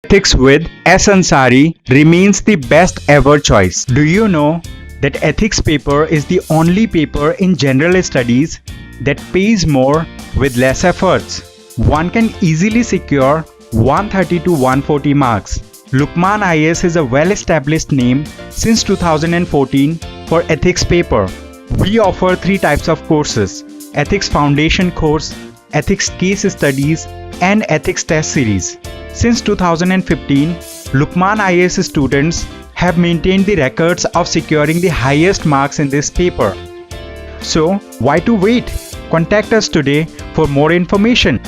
Ethics with S. Ansari remains the best ever choice. Do you know that ethics paper is the only paper in general studies that pays more with less efforts? One can easily secure 130 to 140 marks. Lukman IAS is a well-established name since 2014 for ethics paper. We offer 3 types of courses: Ethics Foundation course, Ethics Case Studies, and Ethics Test Series. Since 2015, Lukman IAS students have maintained the records of securing the highest marks in this paper. So, why to wait? Contact us today for more information.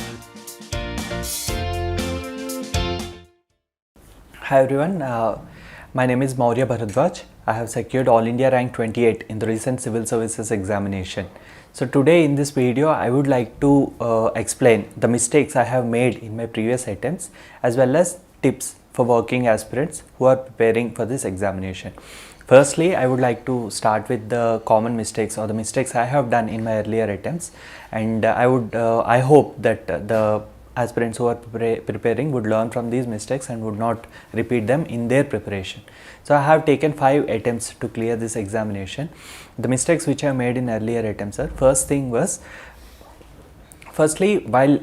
Hi everyone, my name is Mourya Bharadwaj. I have secured All India rank 28 in the recent civil services examination. So today in this video I would like to explain the mistakes I have made in my previous attempts as well as tips for working aspirants who are preparing for this examination. Firstly, I would like to start with the common mistakes or the mistakes I have done in my earlier attempts, and I hope that the aspirants who are preparing would learn from these mistakes and would not repeat them in their preparation. So I have taken 5 attempts to clear this examination. The mistakes which I made in earlier attempts are, first thing was, firstly, while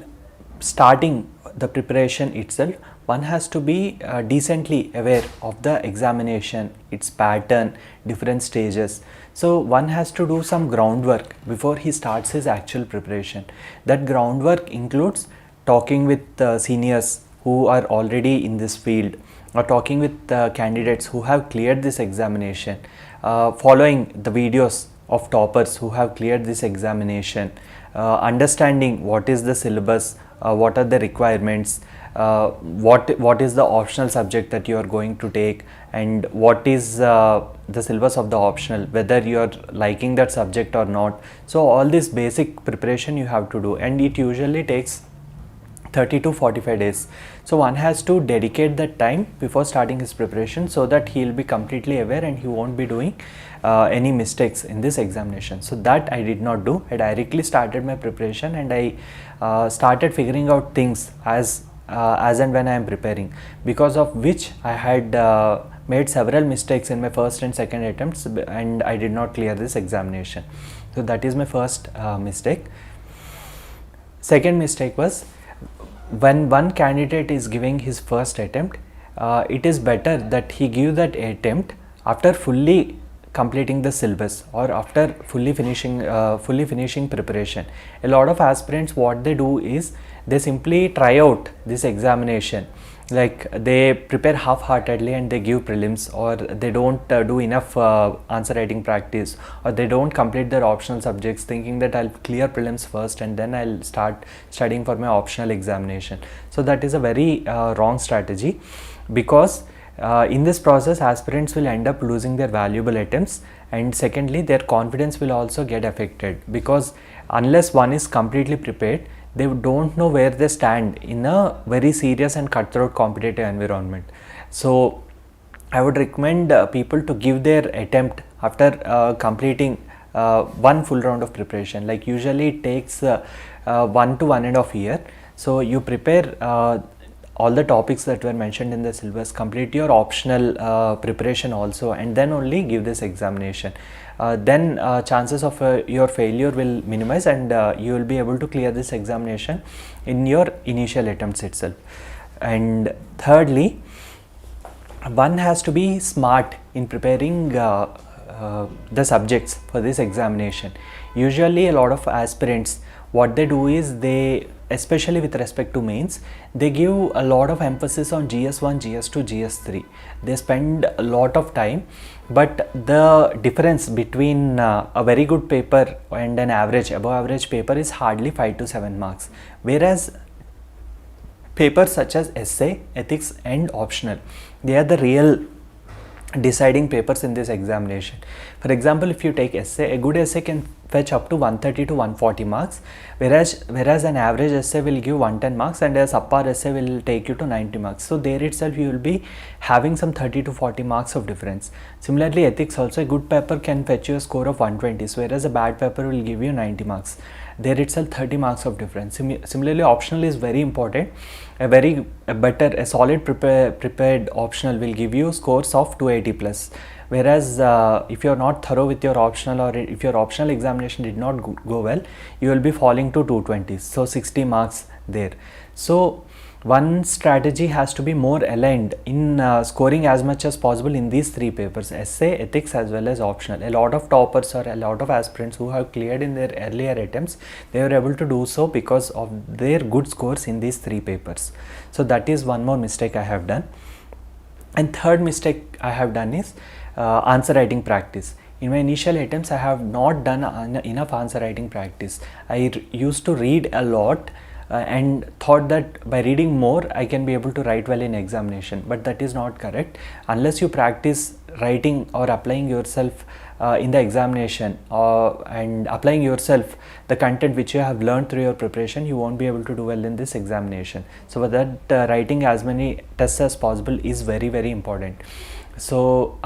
starting the preparation itself, one has to be decently aware of the examination, its pattern, different stages. So one has to do some groundwork before he starts his actual preparation. That groundwork includes talking with seniors who are already in this field, or talking with candidates who have cleared this examination, following the videos of toppers who have cleared this examination, understanding what is the syllabus, what are the requirements, what is the optional subject that you are going to take, and what is the syllabus of the optional, whether you are liking that subject or not. So all this basic preparation you have to do, and it usually takes 30 to 45 days. So one has to dedicate that time before starting his preparation so that he will be completely aware and he won't be doing any mistakes in this examination. So that I did not do. I directly started my preparation and I started figuring out things as and when I am preparing, because of which I had made several mistakes in my first and second attempts and I did not clear this examination. So that is my first mistake. Second mistake was, when one candidate is giving his first attempt, it is better that he give that attempt after fully completing the syllabus or after fully finishing preparation. A lot of aspirants, what they do is they simply try out this examination, like they prepare half-heartedly and they give prelims, or they don't do enough answer writing practice, or they don't complete their optional subjects thinking that I'll clear prelims first and then I'll start studying for my optional examination. So that is a very wrong strategy, because in this process aspirants will end up losing their valuable attempts, and secondly their confidence will also get affected, because unless one is completely prepared, they don't know where they stand in a very serious and cutthroat competitive environment. So I would recommend people to give their attempt after completing one full round of preparation. Like usually it takes 1 to 1.5 years. So you prepare all the topics that were mentioned in the syllabus, complete your optional preparation also, and then only give this examination. Then chances of your failure will minimize, and you will be able to clear this examination in your initial attempts itself. And thirdly, one has to be smart in preparing the subjects for this examination. Usually a lot of aspirants, what they do is they, especially with respect to mains, they give a lot of emphasis on GS1, GS2, GS3. They spend a lot of time, but the difference between a very good paper and an average, above average paper is hardly 5 to 7 marks. Whereas papers such as essay, ethics and optional, they are the real deciding papers in this examination. For example, if you take essay, a good essay can fetch up to 130 to 140 marks, whereas an average essay will give 110 marks and a subpar essay will take you to 90 marks. So there itself you will be having some 30 to 40 marks of difference. Similarly, ethics also, a good paper can fetch you a score of 120, whereas a bad paper will give you 90 marks. there itself 30 marks of difference. Similarly, optional is very important. A solid prepared optional will give you scores of 280 plus. Whereas if you are not thorough with your optional, or if your optional examination did not go well, you will be falling to 220, so 60 marks there. So one strategy has to be more aligned in scoring as much as possible in these three papers: essay, ethics, as well as optional. A lot of toppers or a lot of aspirants who have cleared in their earlier attempts, they were able to do so because of their good scores in these three papers. So that is one more mistake I have done. And third mistake I have done is answer writing practice. In my initial attempts, I have not done enough answer writing practice. I used to read a lot and thought that by reading more I can be able to write well in examination, but that is not correct. Unless you practice writing or applying yourself in the examination and applying yourself the content which you have learned through your preparation, you won't be able to do well in this examination. So for that, writing as many tests as possible is very, very important. So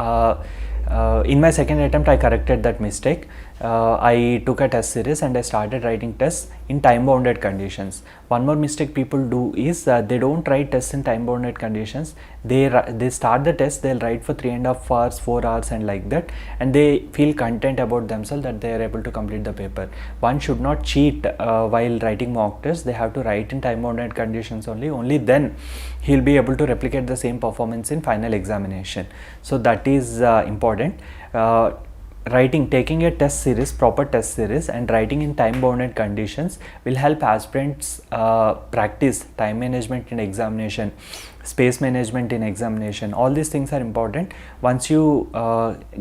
in my second attempt, I corrected that mistake. I took a test series and I started writing tests in time bounded conditions. One more mistake people do is they don't write tests in time bounded conditions. They start the test, they'll write for 3.5 hours, 4 hours and like that, and they feel content about themselves that they are able to complete the paper. One should not cheat while writing mock tests. They have to write in time bounded conditions only then he'll be able to replicate the same performance in final examination. So that is important. Taking a test series, proper test series, and writing in time bounded conditions will help aspirants practice time management in examination, space management in examination. All these things are important. Once you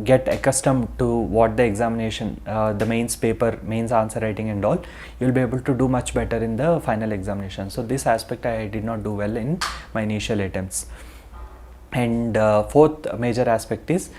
get accustomed to what the examination, the mains paper, mains answer writing and all, you will be able to do much better in the final examination. So this aspect I did not do well in my initial attempts. And fourth major aspect is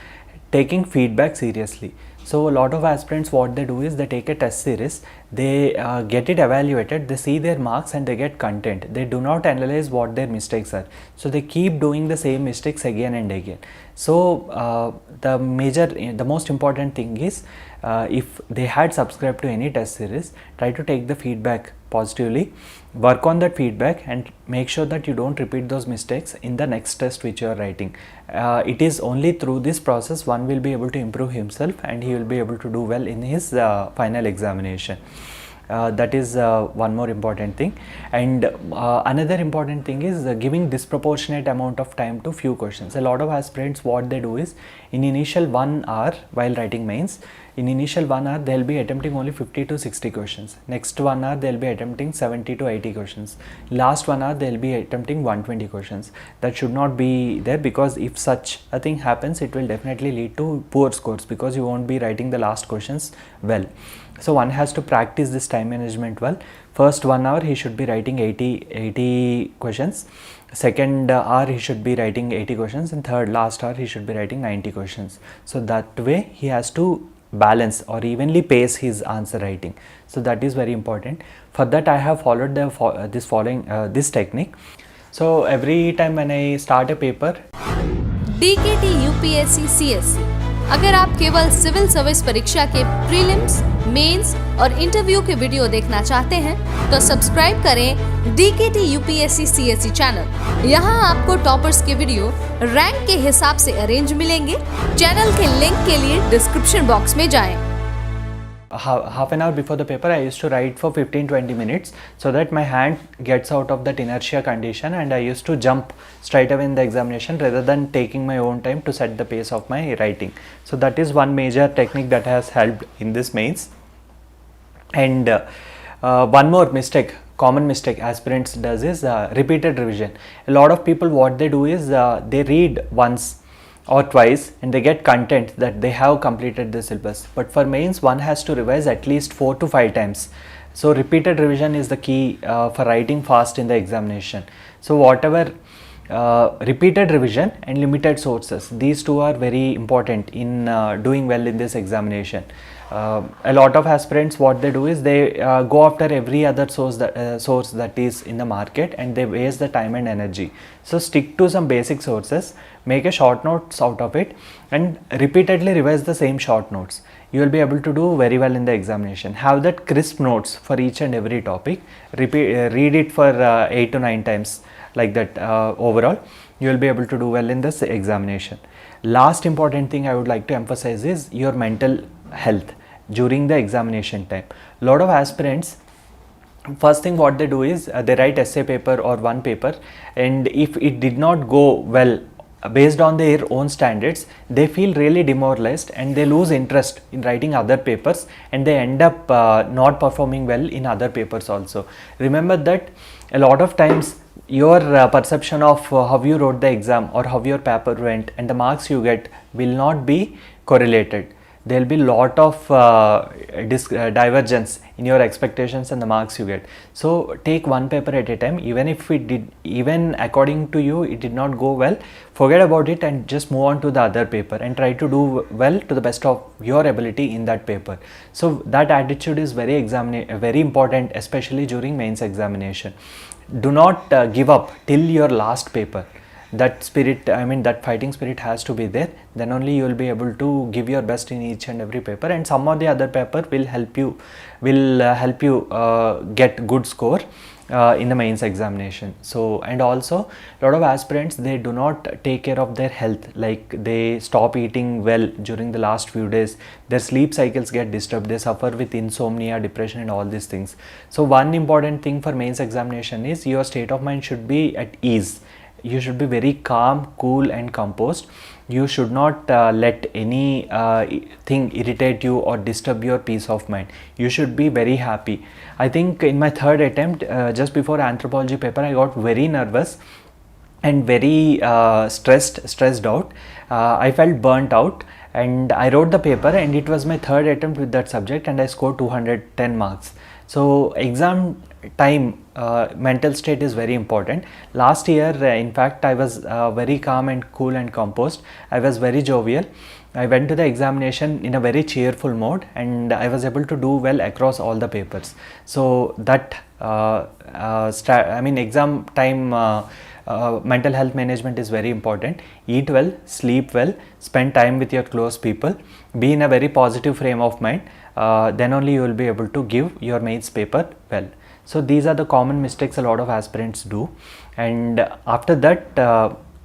taking feedback seriously. So a lot of aspirants, what they do is they take a test series, they get it evaluated, they see their marks and they get content. They do not analyze what their mistakes are. So they keep doing the same mistakes again and again. So the most important thing is if they had subscribed to any test series, try to take the feedback positively, work on that feedback and make sure that you don't repeat those mistakes in the next test which you are writing. It is only through this process one will be able to improve himself and he will be able to do well in his final examination. That is one more important thing. And another important thing is giving disproportionate amount of time to few questions. A lot of aspirants, what they do is in initial 1 hour while writing mains, in initial 1 hour they'll be attempting only 50 to 60 questions. Next 1 hour they'll be attempting 70 to 80 questions. Last 1 hour they'll be attempting 120 questions. That should not be there, because if such a thing happens, it will definitely lead to poor scores because you won't be writing the last questions well. So one has to practice this time management well. First 1 hour he should be writing 80 questions. Second hour he should be writing 80 questions, and third last hour he should be writing 90 questions. So that way he has to balance or evenly pace his answer writing. So that is very important. For that I have followed this technique. So every time when I start a paper, DKT UPSC CSE, अगर आप केवल civil service परीक्षा के prelims, mains और interview के video देखना चाहते हैं तो सब्सक्राइब करें DKT UPSC CSE चैनल। यहाँ आपको टॉपर्स के वीडियो रैंक के हिसाब से अरेंज मिलेंगे। चैनल के लिंक के लिए डिस्क्रिप्शन बॉक्स में जाएं। half an hour before the paper I used to write for 15-20 minutes so that my hand gets out of that inertia condition, and I used to jump straight away in the examination rather than taking my own time to set the pace of my writing. So that is one major technique that has helped in this mains. And one more mistake, common mistake aspirants does is repeated revision. A lot of people, what they do is they read once or twice and they get content that they have completed the syllabus, but for mains one has to revise at least 4 to 5 times. So repeated revision is the key for writing fast in the examination. So whatever repeated revision and limited sources. These two are very important in doing well in this examination. A lot of aspirants, what they do is they go after every other source that is in the market, and they waste the time and energy. So stick to some basic sources, make a short notes out of it, and repeatedly revise the same short notes. You will be able to do very well in the examination. Have that crisp notes for each and every topic. Read it for 8 to 9 times, like that. Overall, you will be able to do well in this examination. Last important thing I would like to emphasize is your mental health during the examination time. Lot of aspirants, first thing what they do is they write essay paper or one paper, and if it did not go well based on their own standards, they feel really demoralized and they lose interest in writing other papers, and they end up not performing well in other papers also. Remember that a lot of times your perception of how you wrote the exam or how your paper went and the marks you get will not be correlated. There will be lot of divergence in your expectations and the marks you get. So take one paper at a time. Even according to you it did not go well, forget about it and just move on to the other paper and try to do well to the best of your ability in that paper. So that attitude is very important, especially during mains examination. Do not give up till your last paper. That spirit, that fighting spirit has to be there. Then only you will be able to give your best in each and every paper, and some or the other paper will help you get good score in the mains examination. So, and also lot of aspirants, they do not take care of their health, like they stop eating well during the last few days, their sleep cycles get disturbed, they suffer with insomnia, depression and all these things. So one important thing for mains examination is your state of mind should be at ease. You should be very calm, cool and composed. You should not let any thing irritate you or disturb your peace of mind. You should be very happy. I think in my third attempt, just before anthropology paper, I got very nervous and very stressed out. I felt burnt out, and I wrote the paper, and it was my third attempt with that subject, and I scored 210 marks. So exam time, mental state is very important. Last year, in fact, I was very calm and cool and composed. I was very jovial. I went to the examination in a very cheerful mode, and I was able to do well across all the papers. So that exam time mental health management is very important. Eat well, sleep well, spend time with your close people, be in a very positive frame of mind. Then only you will be able to give your mains paper well. So these are the common mistakes a lot of aspirants do. And after that,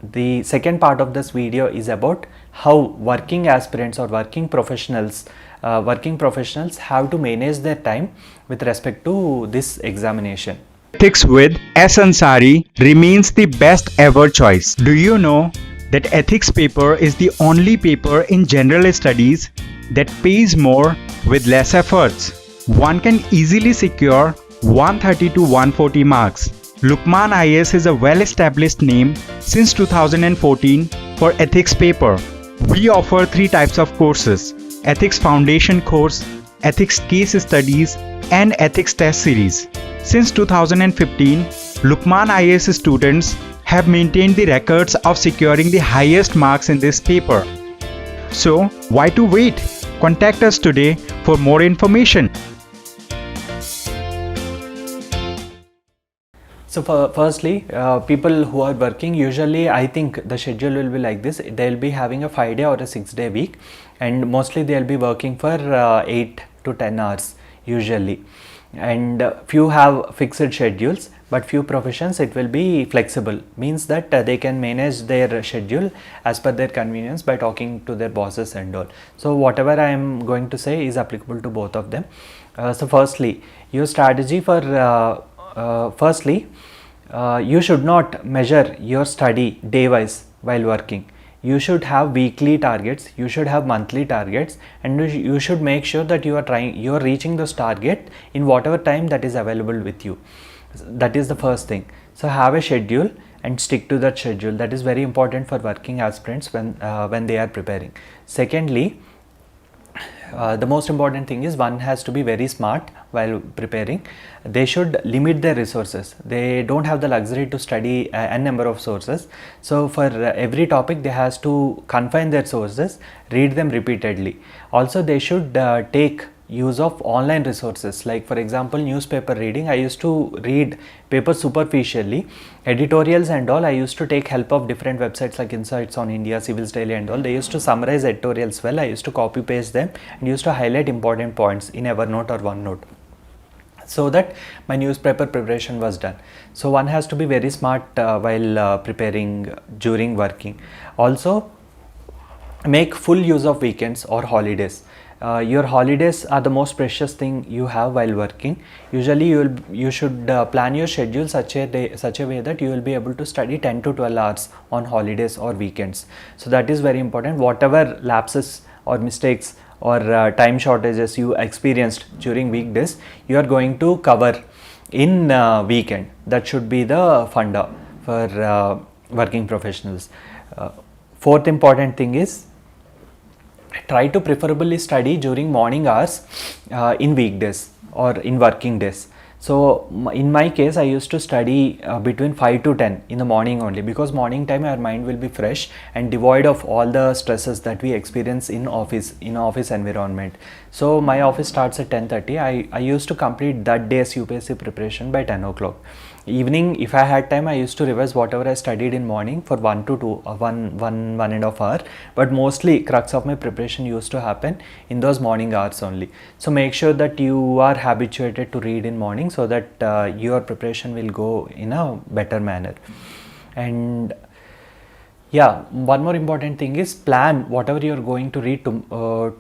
the second part of this video is about how working aspirants or working professionals have to manage their time with respect to this examination. Ethics with S. Ansari remains the best ever choice. Do you know that ethics paper is the only paper in general studies that pays more with less efforts? One can easily secure 130 to 140 marks. Lukman IAS is a well-established name since 2014 for ethics paper. We offer 3 types of courses: Ethics Foundation course, Ethics Case Studies and Ethics Test Series. Since 2015, Lukman IAS students have maintained the records of securing the highest marks in this paper. So, why to wait? Contact us today for more information. So firstly, people who are working, usually I think the schedule will be like this. They will be having a 5-day or a 6-day week, and mostly they will be working for 8 to 10 hours usually. And few have fixed schedules, but few professions it will be flexible, means that they can manage their schedule as per their convenience by talking to their bosses and all. So whatever I am going to say is applicable to both of them. So firstly, your strategy for you should not measure your study day wise while working. You should have weekly targets, you should have monthly targets, and you should make sure that you are reaching those target in whatever time that is available with you. That is the first thing. So have a schedule and stick to that schedule. That is very important for working aspirants when they are preparing. Secondly, the most important thing is one has to be very smart while preparing. They should limit their resources. They don't have the luxury to study a number of sources. So for every topic they has to confine their sources, read them repeatedly. Also they should take use of online resources, like for example newspaper reading. I used to read papers superficially, editorials and all. I used to take help of different websites like Insights on India, Civils Daily and all. They used to summarize editorials well. I used to copy paste them and used to highlight important points in Evernote or OneNote, so that my newspaper preparation was done. So one has to be very smart while preparing during working. Also make full use of weekends or holidays. Your holidays are the most precious thing you have while working. Usually you should plan your schedule such a way that you will be able to study 10 to 12 hours on holidays or weekends. So that is very important. Whatever lapses or mistakes or time shortages you experienced during weekdays, you are going to cover in weekend. That should be the funda for working professionals. Fourth important thing is, try to preferably study during morning hours in weekdays or in working days. So in my case I used to study between 5 to 10 in the morning only, because morning time our mind will be fresh and devoid of all the stresses that we experience in office environment. So my office starts at 10:30. I used to complete that day's UPSC preparation by 10 o'clock. Evening, if I had time, I used to revise whatever I studied in morning for 1 to 2 one and a half hour, but mostly crux of my preparation used to happen in those morning hours only. So make sure that you are habituated to read in morning, so that your preparation will go in a better manner. And yeah, one more important thing is, plan whatever you are going to read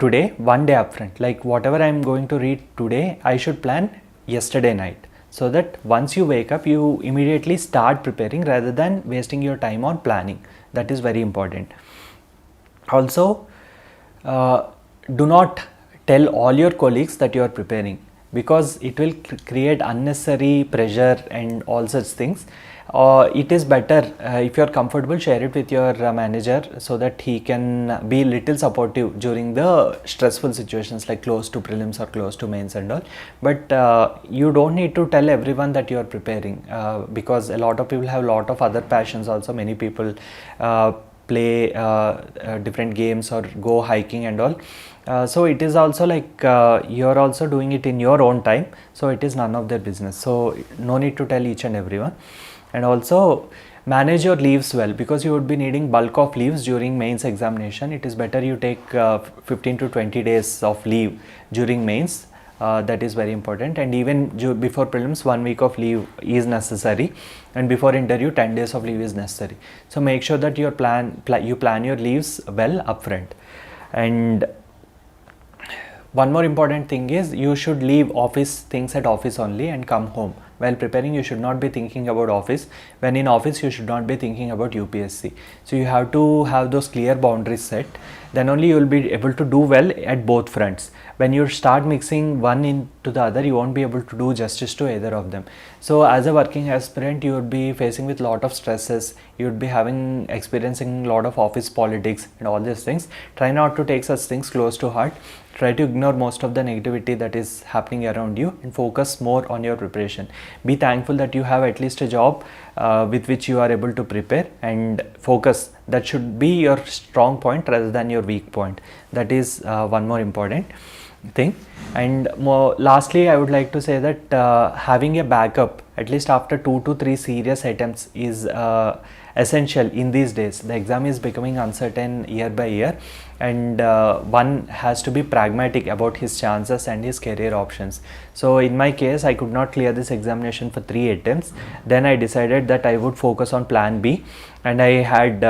today one day upfront. Like whatever I am going to read today, I should plan yesterday night, so that once you wake up you immediately start preparing rather than wasting your time on planning. That is very important. Also do not tell all your colleagues that you are preparing, because it will create unnecessary pressure and all such things. It is better if you are comfortable, share it with your manager, so that he can be little supportive during the stressful situations like close to prelims or close to mains and all. But you don't need to tell everyone that you are preparing, because a lot of people have a lot of other passions also. Many people play different games or go hiking and all. So it is also like you are also doing it in your own time, so it is none of their business. So no need to tell each and everyone. And also manage your leaves well, because you would be needing bulk of leaves during mains examination. It is better you take 15 to 20 days of leave during mains. That is very important. And even before prelims, 1 week of leave is necessary, and before interview 10 days of leave is necessary. So make sure that you plan your leaves well upfront. And one more important thing is, you should leave office things at office only and come home. While preparing, you should not be thinking about office. When in office, you should not be thinking about UPSC. So you have to have those clear boundaries set. Then only you will be able to do well at both fronts. When you start mixing one into the other, you won't be able to do justice to either of them. So as a working aspirant, you would be facing with lot of stresses. You would be experiencing a lot of office politics and all these things. Try not to take such things close to heart. Try to ignore most of the negativity that is happening around you and focus more on your preparation. Be thankful that you have at least a job with which you are able to prepare, and focus. That should be your strong point rather than your weak point. That is one more important thing. And lastly, I would like to say that having a backup at least after 2 to 3 serious attempts is essential in these days. The exam is becoming uncertain year by year, and one has to be pragmatic about his chances and his career options. So in my case, I could not clear this examination for 3 attempts. Then I decided that I would focus on plan B, and I had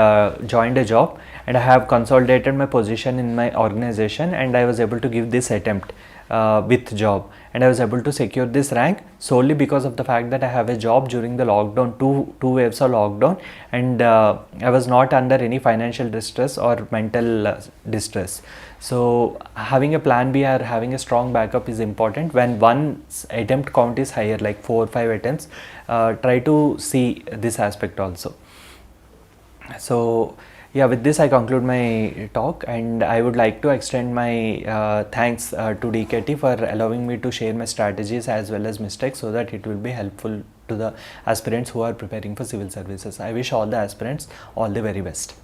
joined a job, and I have consolidated my position in my organization, and I was able to give this attempt with job, and I was able to secure this rank solely because of the fact that I have a job during the lockdown, two waves of lockdown, and I was not under any financial distress or mental distress. So having a plan B or having a strong backup is important. When one's attempt count is higher, like 4 or 5 attempts, try to see this aspect also. So Yeah, with this I conclude my talk, and I would like to extend my thanks to DKT for allowing me to share my strategies as well as mistakes, so that it will be helpful to the aspirants who are preparing for civil services. I wish all the aspirants all the very best.